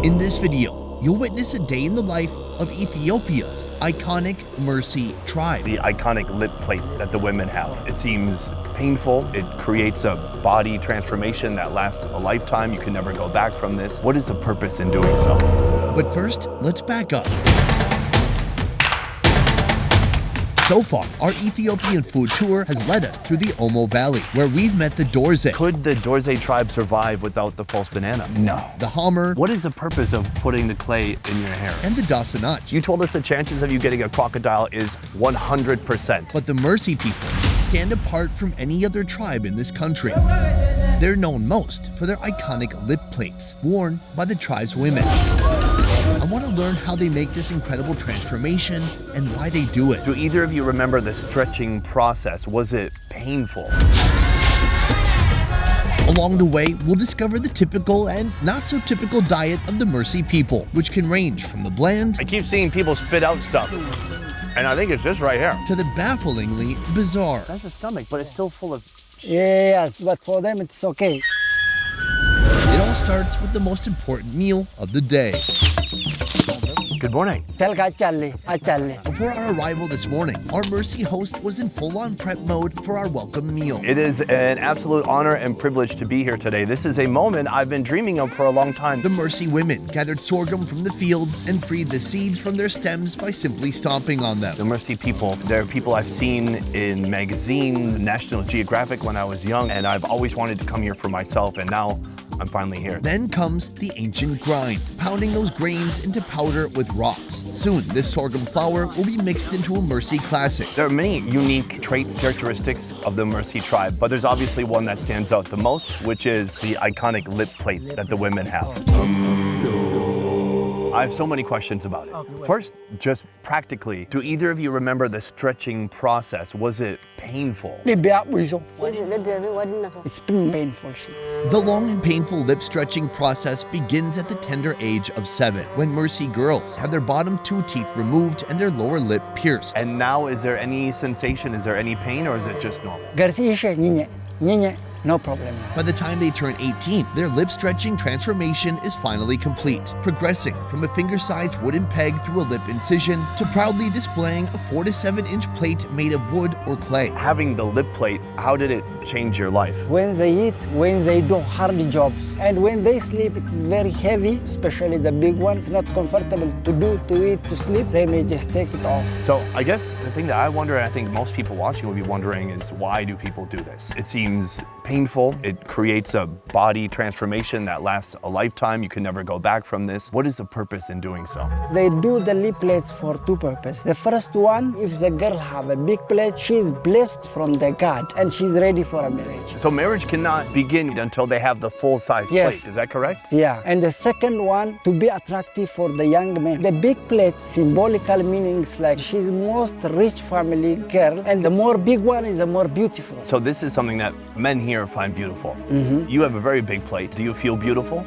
In this video, you'll witness a day in the life of Ethiopia's iconic Mercy tribe. The iconic lip plate that the women have. It seems painful. It creates a body transformation that lasts a lifetime. You can never go back from this. What is the purpose in doing so? But first, let's back up. So far, our Ethiopian food tour has led us through the Omo Valley, where we've met the Dorze, Could the Dorze tribe survive without the false banana? No. the Hamer, What is the purpose of putting the clay in your hair? and the Dasanach. You told us the chances of you getting a crocodile is 100%. But the Mercy people stand apart from any other tribe in this country. They're known most for their iconic lip plates, worn by the tribe's women. I want to learn how they make this incredible transformation and why they do it. Do either of you remember the stretching process? Was it painful? Along the way, we'll discover the typical and not so typical diet of the Mercy people, which can range from the bland I keep seeing people spit out stuff, and I think it's this right here. to the bafflingly bizarre. That's the stomach, but it's still full of... Yes, but for them it's okay. It all starts with the most important meal of the day. Good morning. Tell ka Achalle. Before our arrival this morning, our Mercy host was in full-on prep mode for our welcome meal. It is an absolute honor and privilege to be here today. This is a moment I've been dreaming of for a long time. The Mercy women gathered sorghum from the fields and freed the seeds from their stems by simply stomping on them. The Mercy people, they're people I've seen in magazine, National Geographic when I was young, and I've always wanted to come here for myself, and now I'm finally here. Then comes the ancient grind, pounding those grains into powder with rocks. Soon, this sorghum flour will be mixed into a Mercy classic. There are many unique traits, characteristics of the Mercy tribe, but there's obviously one that stands out the most, which is the iconic lip plate that the women have. I have so many questions about it. First, just practically, do either of you remember the stretching process? Was it painful? It's been painful shit. The long and painful lip stretching process begins at the tender age of 7, when Mercy girls have their bottom 2 teeth removed and their lower lip pierced. And now, is there any sensation? Is there any pain, or is it just normal? No problem. By the time they turn 18, their lip stretching transformation is finally complete, progressing from a finger-sized wooden peg through a lip incision to proudly displaying a 4 to 7 inch plate made of wood or clay. Having the lip plate, how did it change your life? When they eat, when they do hard jobs, and when they sleep, it is very heavy, especially the big ones, not comfortable to eat, to sleep. They may just take it off. So I guess the thing that I wonder, and I think most people watching will be wondering, is why do people do this? It seems painful. It creates a body transformation that lasts a lifetime. You can never go back from this. What is the purpose in doing so? They do the lip plates for 2 purposes. The first one, if the girl have a big plate, she's blessed from the God and she's ready for a marriage. So marriage cannot begin until they have the full-size Yes. plate. Is that correct? Yeah, and the second one, to be attractive for the young men. The big plate, symbolical meanings like she's most rich family girl, and the more big one is the more beautiful. So this is something that men here find beautiful. You have a very big plate. Do you feel beautiful?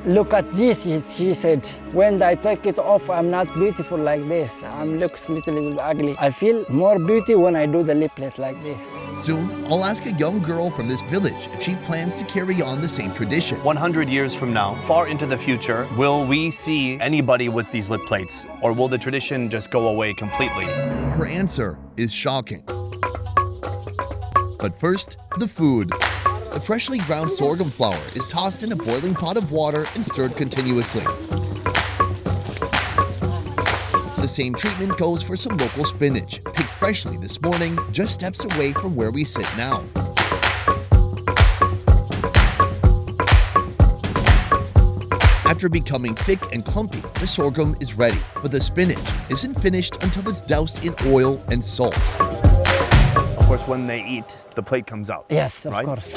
Look at this, she said. When I take it off, I'm not beautiful like this. I'm looks little ugly. I feel more beauty when I do the lip plate like this. Soon, I'll ask a young girl from this village if she plans to carry on the same tradition. 100 years from now, far into the future, will we see anybody with these lip plates, or will the tradition just go away completely? Her answer is shocking. But first, the food. The freshly ground sorghum flour is tossed in a boiling pot of water and stirred continuously. The same treatment goes for some local spinach, picked freshly this morning, just steps away from where we sit now. After becoming thick and clumpy, the sorghum is ready, but the spinach isn't finished until it's doused in oil and salt. Of course, when they eat, the plate comes out. Yes, of right? course.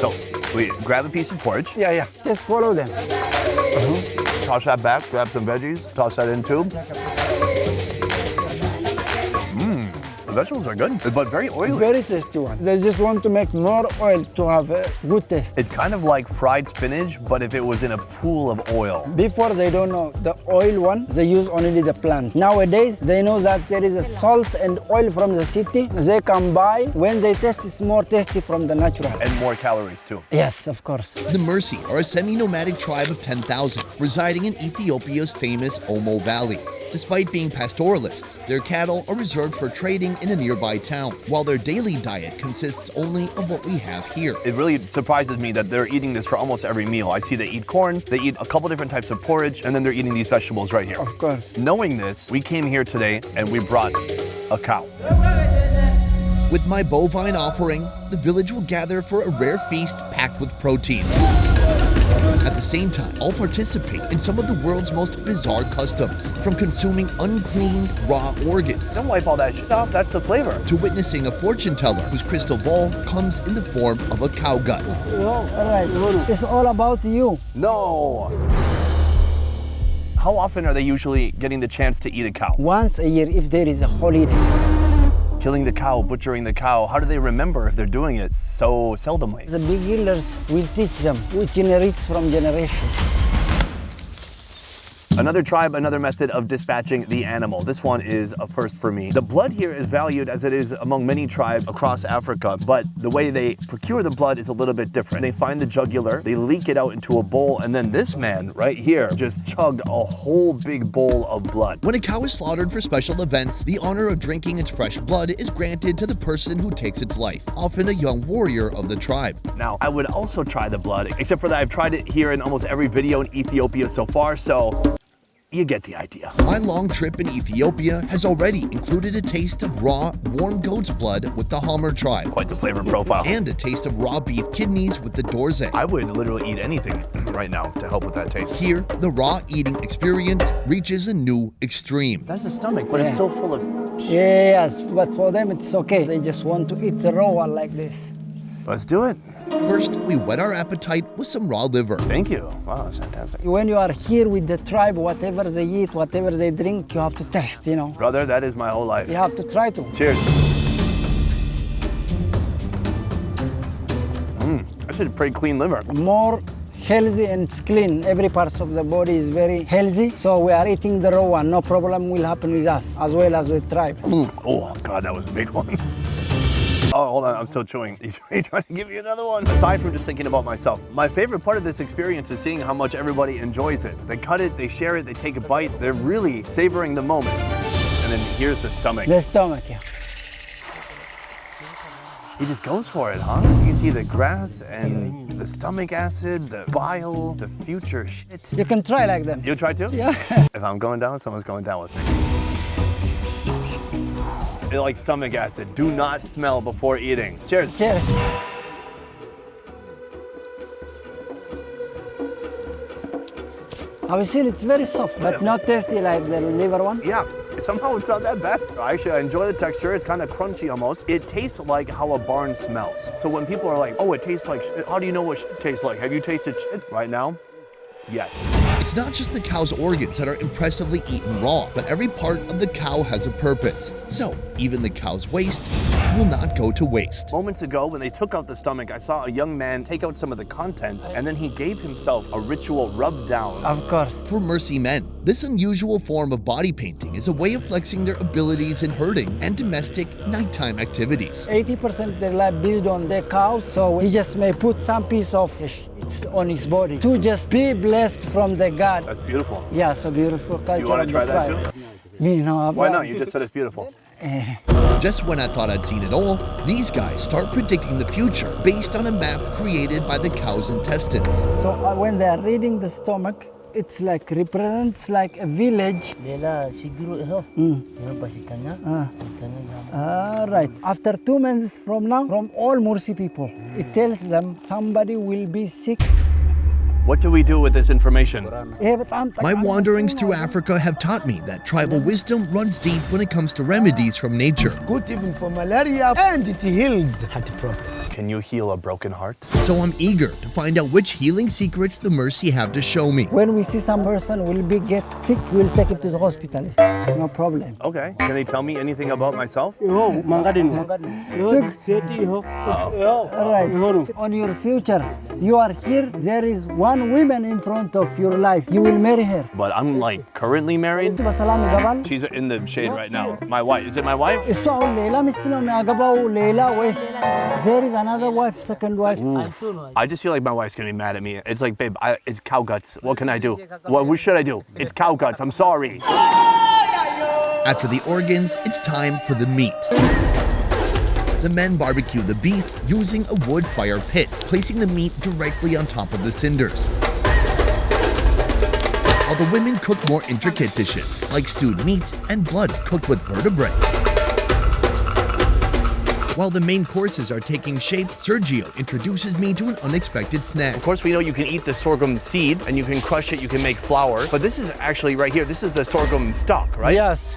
So we grab a piece of porridge, Yeah, just follow them. toss that back, grab some veggies, toss that in too. vegetables are good, but very oily. Very tasty one. They just want to make more oil to have a good taste. It's kind of like fried spinach, but if it was in a pool of oil. Before they don't know the oil one, they use only the plant. Nowadays, they know that there is a salt and oil from the city. They can buy. When they taste, it's more tasty from the natural. And more calories too. Yes, of course. The Mursi are a semi-nomadic tribe of 10,000 residing in Ethiopia's famous Omo Valley. Despite being pastoralists, their cattle are reserved for trading in a nearby town, while their daily diet consists only of what we have here. It really surprises me that they're eating this for almost every meal. I see they eat corn, they eat a couple different types of porridge, and then they're eating these vegetables right here. Of course. Knowing this, we came here today and we brought a cow. With my bovine offering, the village will gather for a rare feast packed with protein. At the same time, I'll participate in some of the world's most bizarre customs, from consuming uncleaned, raw organs, Don't wipe all that shit off, that's the flavor. to witnessing a fortune teller whose crystal ball comes in the form of a cow gut. All right, it's all about you. No! How often are they usually getting the chance to eat a cow? Once a year, if there is a holiday. Killing the cow, butchering the cow, how do they remember if they're doing it so seldomly? The beginners will teach them, which generates from generation. Another tribe, another method of dispatching the animal. This one is a first for me. The blood here is valued as it is among many tribes across Africa, but the way they procure the blood is a little bit different. They find the jugular, they leak it out into a bowl, and then this man right here just chugged a whole big bowl of blood. When a cow is slaughtered for special events, the honor of drinking its fresh blood is granted to the person who takes its life, often a young warrior of the tribe. Now, I would also try the blood, except for that I've tried it here in almost every video in Ethiopia so far, so you get the idea. My long trip in Ethiopia has already included a taste of raw, warm goat's blood with the Hammer tribe, Quite the flavor profile. and a taste of raw beef kidneys with the Dorze. I would literally eat anything right now to help with that taste. Here, the raw eating experience reaches a new extreme. That's the stomach, but it's still full of Yes, but for them it's okay. They just want to eat the raw one like this. Let's do it. First, we whet our appetite with some raw liver. Thank you. Wow, that's fantastic. When you are here with the tribe, whatever they eat, whatever they drink, you have to taste, you know. Brother, that is my whole life. You have to try to. Cheers. That's a pretty clean liver. More healthy and it's clean. Every part of the body is very healthy. So we are eating the raw one. No problem will happen with us as well as with tribe. Oh, God, that was a big one. Oh, hold on, I'm still chewing. You trying to give me another one? Aside from just thinking about myself, my favorite part of this experience is seeing how much everybody enjoys it. They cut it, they share it, they take a bite. They're really savoring the moment. And then here's the stomach. The stomach, yeah. He just goes for it, huh? You can see the grass and the stomach acid, the bile, the future shit. You can try like that. You try too? Yeah. If I'm going down, someone's going down with me. They like stomach acid. Do not smell before eating. Cheers. Cheers. I will say it's very soft, but not tasty like the liver one. Yeah, somehow it's not that bad. Actually, I enjoy the texture. It's kind of crunchy almost. It tastes like how a barn smells. So when people are like, oh, it tastes like shit, how do you know what shit tastes like? Have you tasted shit right now? Yes. It's not just the cow's organs that are impressively eaten raw, but every part of the cow has a purpose. So even the cow's waste will not go to waste. Moments ago, when they took out the stomach, I saw a young man take out some of the contents, and then he gave himself a ritual rub down. Of course. For Mursi men, this unusual form of body painting is a way of flexing their abilities in herding and domestic nighttime activities. 80% their life based on their cows, so he just may put some piece of fish on his body to just be blessed from the God. That's beautiful. Yeah, so beautiful culture. You want of to try the that tribe. too? Me, no. Why not? You just said it's beautiful. Just when I thought I'd seen it all, these guys start predicting the future based on a map created by the cow's intestines. So when they are reading the stomach, it's like represents like a village. Right. After 2 months from now, from all Mursi people, it tells them somebody will be sick What do we do with this information? My wanderings through Africa have taught me that tribal wisdom runs deep when it comes to remedies from nature. Good even for malaria and it heals heart problems. Can you heal a broken heart? So I'm eager to find out which healing secrets the Mercy have to show me. When we see some person will be get sick, we'll take him to the hospital. No problem. Okay. Can they tell me anything about myself? All right. On your future, you are here. There is one woman in front of your life. You will marry her. But I'm like currently married. She's in the shade right now. My wife. Is it my wife? There is another wife, second wife. I just feel like my wife's gonna be mad at me. It's like, babe, it's cow guts. What can I do? What should I do? It's cow guts. I'm sorry. After the organs, it's time for the meat. The men barbecue the beef using a wood fire pit, placing the meat directly on top of the cinders. While the women cook more intricate dishes, like stewed meat and blood cooked with vertebrae. While the main courses are taking shape, Sergio introduces me to an unexpected snack. Of course, we know you can eat the sorghum seed and you can crush it, you can make flour. But this is actually right here, this is the sorghum stalk, right? Yes.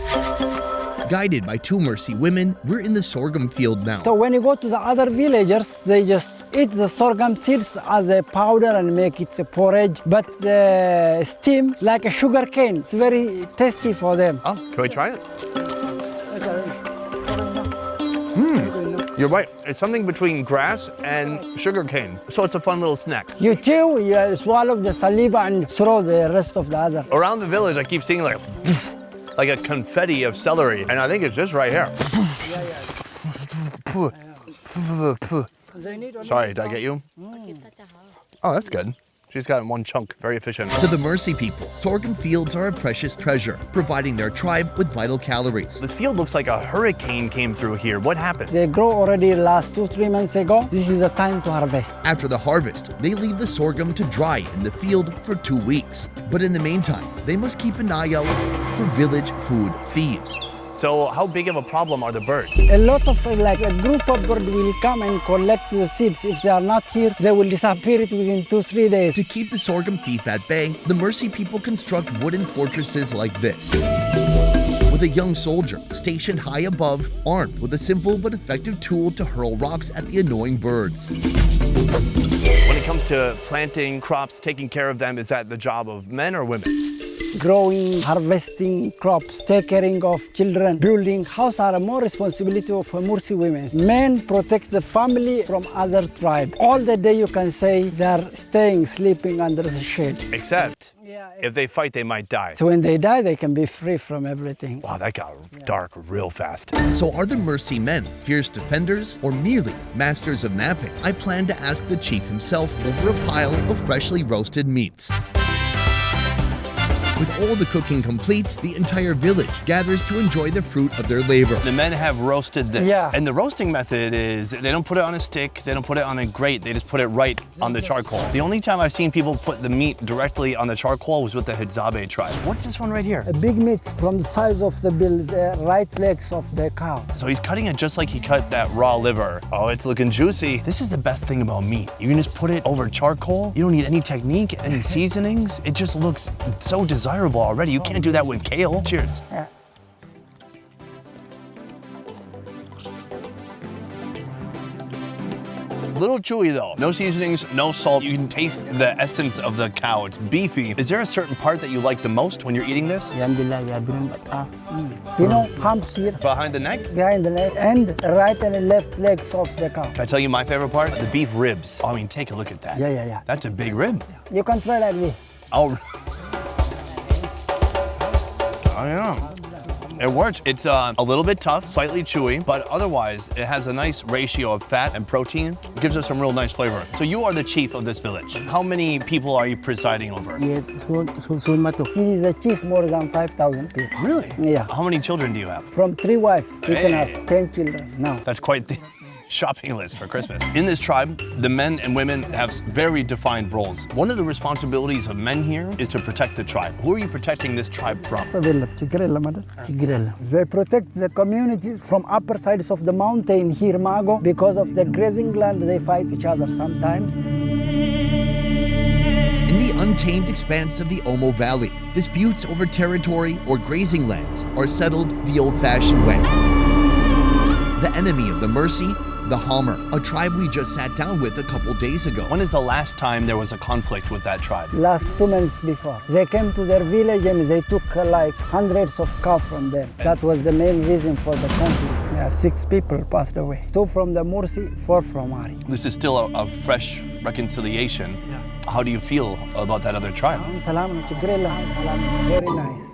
Guided by two Mercy women, we're in the sorghum field now. So when you go to the other villagers, they just eat the sorghum seeds as a powder and make it a porridge, but steam like a sugar cane. It's very tasty for them. Oh, can we try it? You're right. It's something between grass and sugar cane. So it's a fun little snack. You chew, you swallow the saliva and throw the rest of the other. Around the village, I keep seeing like a confetti of celery. And I think it's just right here. Sorry, did I get you? Oh, that's good. She's got it in one chunk, very efficient. To the Mercy people, sorghum fields are a precious treasure, providing their tribe with vital calories. This field looks like a hurricane came through here. What happened? They grow already last 2-3 months ago. This is the time to harvest. After the harvest, they leave the sorghum to dry in the field for 2 weeks. But in the meantime, they must keep an eye out for village food thieves. So how big of a problem are the birds? A lot of, like a group of birds will come and collect the seeds. If they are not here, they will disappear it within 2-3 days. To keep the sorghum thief at bay, the Mercy people construct wooden fortresses like this, with a young soldier stationed high above, armed with a simple but effective tool to hurl rocks at the annoying birds. When it comes to planting crops, taking care of them, is that the job of men or women? Growing, harvesting crops, taking care of children, building house are more responsibility of Mursi women. Men protect the family from other tribe. All the day you can say they are staying, sleeping under the shade. Except if they fight, they might die. So when they die, they can be free from everything. Wow, that got dark real fast. So are the Mercy men fierce defenders or merely masters of napping? I plan to ask the chief himself over a pile of freshly roasted meats. With all the cooking complete, the entire village gathers to enjoy the fruit of their labor. The men have roasted this. Yeah. And the roasting method is they don't put it on a stick, they don't put it on a grate, they just put it right on the charcoal. The only time I've seen people put the meat directly on the charcoal was with the Hadzabe tribe. What's this one right here? A big meat from the size of the right legs of the cow. So he's cutting it just like he cut that raw liver. Oh, it's looking juicy. This is the best thing about meat. You can just put it over charcoal. You don't need any technique, any seasonings. It just looks so desirable already. You can't do that with kale. Cheers. Yeah. Little chewy though. No seasonings, no salt. You can taste the essence of the cow. It's beefy. Is there a certain part that you like the most when you're eating this? You know, humps here, Behind the neck? behind the neck, and right and left legs of the cow. Can I tell you my favorite part? The beef ribs. Oh, I mean, take a look at that. Yeah. That's a big rib. You can try like this. Oh yeah. It works. It's a little bit tough, slightly chewy, but otherwise it has a nice ratio of fat and protein. It gives us some real nice flavor. So you are the chief of this village. How many people are you presiding over? Yes, he is a chief more than 5,000 people. Really? Yeah. How many children do you have? From 3 wives, you can Hey. have 10 children now. That's quite the shopping list for Christmas. In this tribe, the men and women have very defined roles. One of the responsibilities of men here is to protect the tribe. Who are you protecting this tribe from? They protect the community from upper sides of the mountain here, Mago, because of the grazing land. They fight each other sometimes. In the untamed expanse of the Omo Valley. Disputes over territory or grazing lands are settled the old-fashioned way. The enemy of the Mersey, the Hammer, a tribe we just sat down with a couple days ago. When is the last time there was a conflict with that tribe? Last 2 months before, they came to their village and they took like hundreds of cows from them. That was the main reason for the conflict. Yeah, 6 people passed away. 2 from the Mursi, 4 from Ari. This is still a fresh reconciliation. Yeah. How do you feel about that other tribe? Very nice.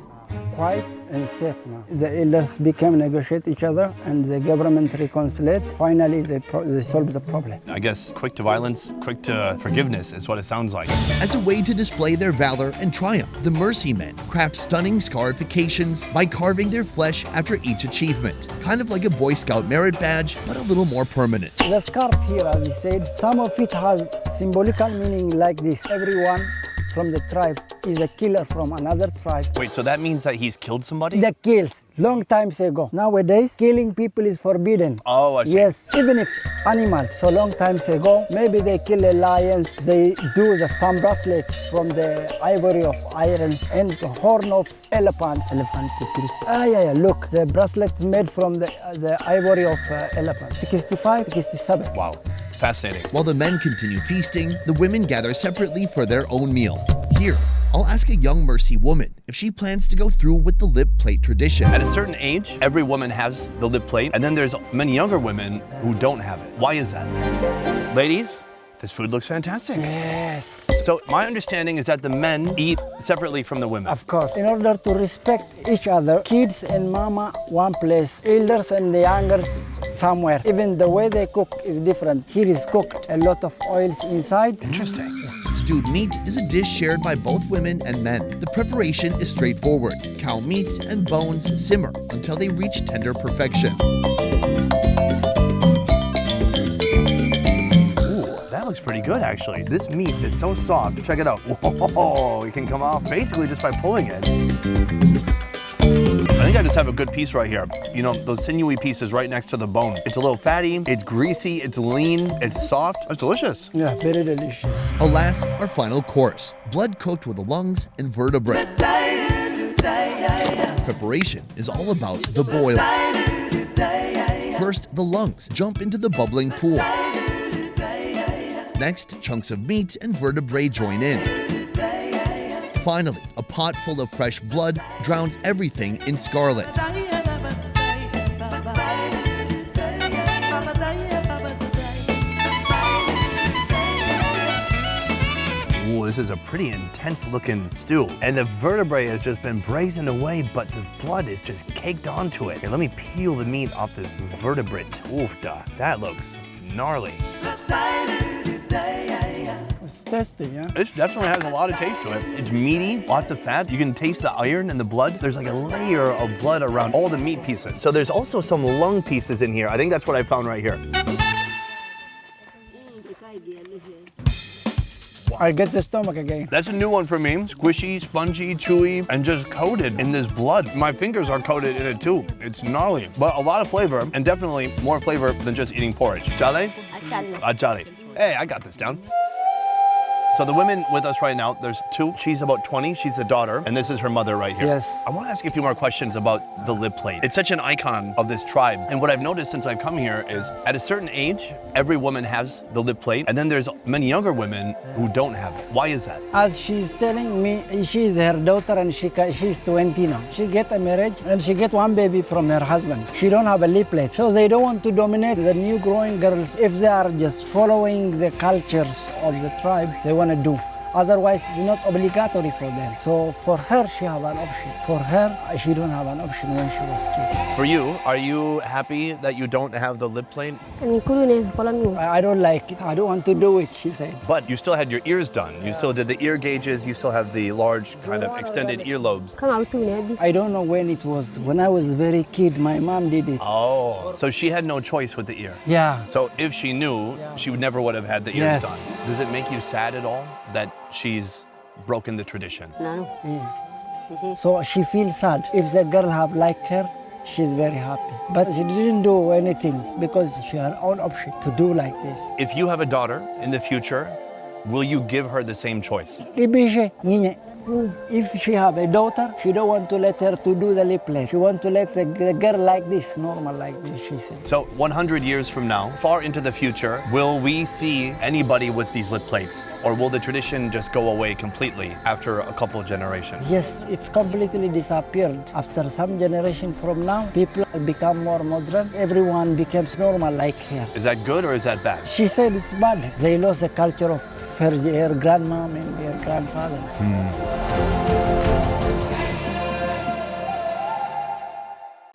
Quiet and safe now. The elders became negotiate each other and the government reconciled. Finally, they solved the problem. I guess quick to violence, quick to forgiveness is what it sounds like. As a way to display their valor and triumph, the Mersey men craft stunning scarifications by carving their flesh after each achievement. Kind of like a Boy Scout merit badge, but a little more permanent. The scarf here, as we said, some of it has symbolical meaning like this. Everyone from the tribe is a killer from another tribe. Wait, so that means that he's killed somebody? The kills, long times ago. Nowadays, killing people is forbidden. Oh, I see. Yes, even if animals, so long times ago, maybe they kill the lions, they do some bracelet from the ivory of irons and the horn of elephant. Look, the bracelet made from the ivory of elephant. 65, 67. Wow. Fascinating. While the men continue feasting, the women gather separately for their own meal. Here, I'll ask a young Mersey woman if she plans to go through with the lip plate tradition. At a certain age, every woman has the lip plate, and then there's many younger women who don't have it. Why is that? Ladies, this food looks fantastic. Yes. So my understanding is that the men eat separately from the women. Of course, in order to respect each other, kids and mama one place, elders and the youngers somewhere. Even the way they cook is different. Here is cooked, a lot of oils inside. Interesting. Stewed meat is a dish shared by both women and men. The preparation is straightforward. Cow meat and bones simmer until they reach tender perfection. That looks pretty good, actually. This meat is so soft. Check it out. Whoa, it can come off basically just by pulling it. I think I just have a good piece right here. You know, those sinewy pieces right next to the bone. It's a little fatty, it's greasy, it's lean, it's soft. It's delicious. Yeah, very delicious. Alas, our final course, blood cooked with the lungs and vertebrae. Preparation is all about the boil. First, the lungs jump into the bubbling pool. Next, chunks of meat and vertebrae join in. Finally, a pot full of fresh blood drowns everything in scarlet. Ooh, this is a pretty intense looking stew. And the vertebrae has just been braised away, but the blood is just caked onto it. Here, let me peel the meat off this vertebrate. Oof, that looks gnarly. It's tasty, yeah? It definitely has a lot of taste to it. It's meaty, lots of fat. You can taste the iron and the blood. There's like a layer of blood around all the meat pieces. So there's also some lung pieces in here. I think that's what I found right here. I get the stomach again. That's a new one for me. Squishy, spongy, chewy, and just coated in this blood. My fingers are coated in it too. It's gnarly, but a lot of flavor, and definitely more flavor than just eating porridge. Chale? Achale. Hey, I got this down. So the women with us right now, there's 2. She's about 20, she's the daughter, and this is her mother right here. Yes. I want to ask you a few more questions about the lip plate. It's such an icon of this tribe, and what I've noticed since I've come here is at a certain age, every woman has the lip plate, and then there's many younger women who don't have it. Why is that? As she's telling me, she's her daughter and she's 20 now. She get a marriage and she get 1 baby from her husband. She don't have a lip plate. So they don't want to dominate the new growing girls. If they are just following the cultures of the tribe, they want to do. Otherwise, it's not obligatory for them. So for her, she have an option. For her, she don't have an option when she was kid. For you, are you happy that you don't have the lip plate? I don't like it. I don't want to do it, she said. But you still had your ears done. You still did the ear gauges. You still have the large kind of extended earlobes. I don't know when it was. When I was very kid, my mom did it. Oh, so she had no choice with the ear. Yeah. So if she knew, she would never would have had the ears Yes. done. Does it make you sad at all that she's broken the tradition? So she feels sad. If the girl have like her, she's very happy. But she didn't do anything because she had her own option to do like this. If you have a daughter in the future, will you give her the same choice? If she have a daughter, she don't want to let her to do the lip play. She want to let the girl like this, normal like this, she said. So 100 years from now, far into the future, will we see anybody with these lip plates? Or will the tradition just go away completely after a couple of generations? Yes, it's completely disappeared. After some generation from now, people become more modern. Everyone becomes normal like here. Is that good or is that bad? She said it's bad. They lost the culture of her grandmom and her grandfather.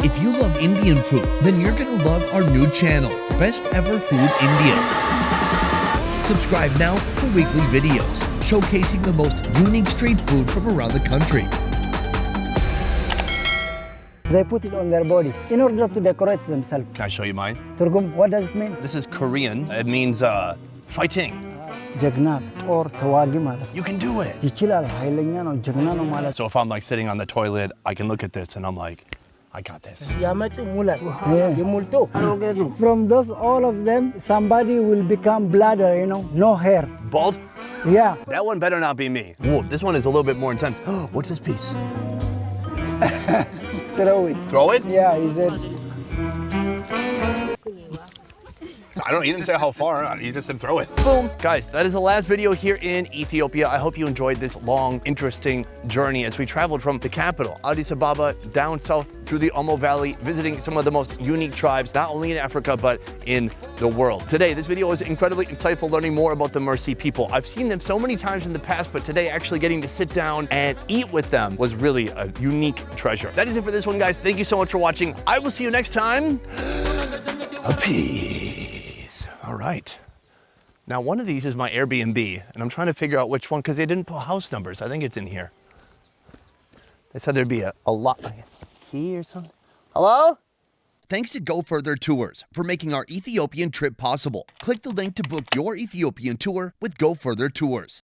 If you love Indian food, then you're gonna love our new channel, Best Ever Food India. Subscribe now for weekly videos showcasing the most unique street food from around the country. They put it on their bodies in order to decorate themselves. Can I show you mine? Turgum, what does it mean? This is Korean. It means fighting. Jagnat or tawagi ማለት You can do it. ይችላል ኃይለኛ ነው ጀግና ነው ማለት So if I'm like sitting on the toilet, I can look at this and I'm like, I got this. From those all of them somebody will become bladder, no hair. Bald? Yeah. That one better not be me. Whoa, this one is a little bit more intense. What's this piece? Throw it. Throw it? Yeah, he said. I don't, he didn't say how far, he just said throw it. Boom. Guys, that is the last video here in Ethiopia. I hope you enjoyed this long, interesting journey as we traveled from the capital, Addis Ababa, down south through the Omo Valley, visiting some of the most unique tribes, not only in Africa, but in the world. Today, this video was incredibly insightful, learning more about the Mursi people. I've seen them so many times in the past, but today actually getting to sit down and eat with them was really a unique treasure. That is it for this one, guys. Thank you so much for watching. I will see you next time. Peace. All right. Now, one of these is my Airbnb, and I'm trying to figure out which one, because they didn't put house numbers. I think it's in here. They said there'd be a lot, like a key or something. Hello? Thanks to Go Further Tours for making our Ethiopian trip possible. Click the link to book your Ethiopian tour with Go Further Tours.